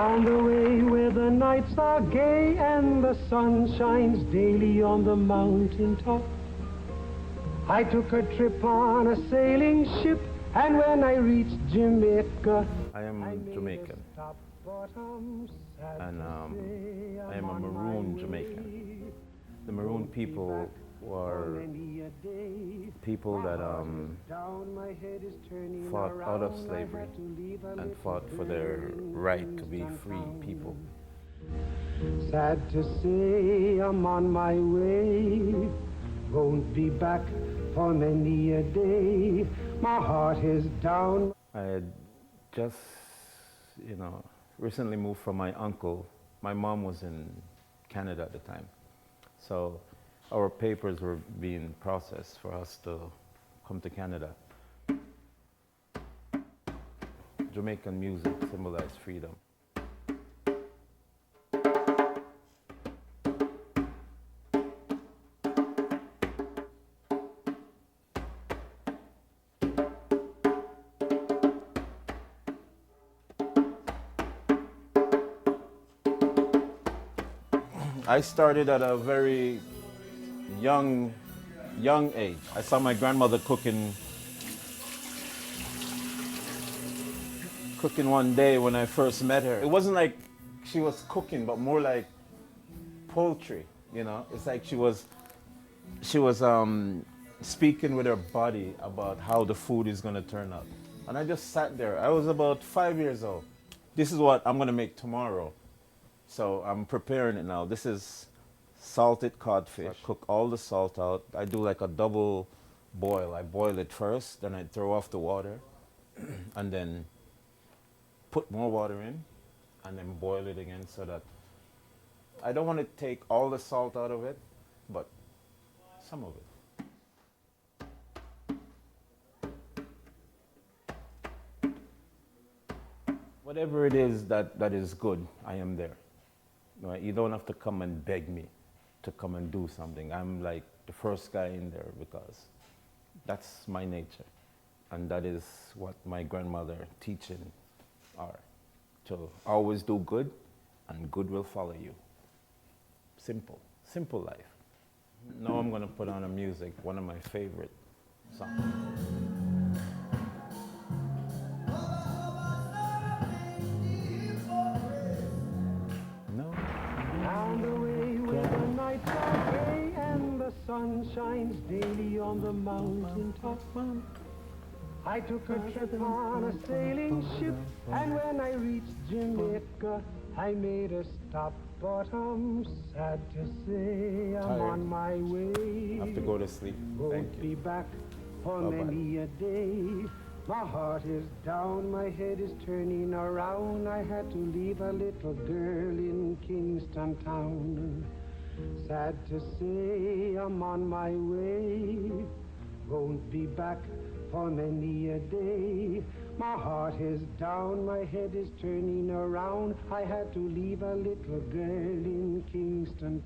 Down the way where the nights are gay and the sun shines daily on the mountain top. I took a trip on a sailing ship, and when I reached Jamaica, I am Jamaican, and I am a maroon Jamaican. The maroon people were people that fought out of slavery and fought for their right to be free people. Sad to say I'm on my way, won't be back for many a day. My heart is down. I had just, recently moved from my uncle. My mom was in Canada at the time. So our papers were being processed for us to come to Canada. Jamaican music symbolized freedom. I started at a very young age. I saw my grandmother cooking one day when I first met her. It wasn't like she was cooking, but more like poultry, It's like she was speaking with her body about how the food is gonna turn out. And I just sat there. I was about 5 years old. This is what I'm gonna make tomorrow. So I'm preparing it now. This is salted codfish. I cook all the salt out. I do like a double boil. I boil it first, then I throw off the water, and then put more water in, and then boil it again so that I don't want to take all the salt out of it, but some of it. Whatever it is that is good, I am there. You don't have to come and beg me to come and do something. I'm like the first guy in there because that's my nature. And that is what my grandmother teaching are. To always do good and good will follow you. Simple life. Now I'm gonna put on a music, one of my favorite songs. Sun shines daily on the mountain top. I took a trip on a sailing ship, and when I reached Jamaica, I made a stop. But I'm sad to say I'm on my way. I have to go to sleep. Thank Won't you. be back for Bye-bye. many a day. My heart is down, my head is turning around. I had to leave a little girl in Kingston town. Sad to say I'm on my way, won't be back for many a day. My heart is down, my head is turning around. I had to leave a little girl in Kingston.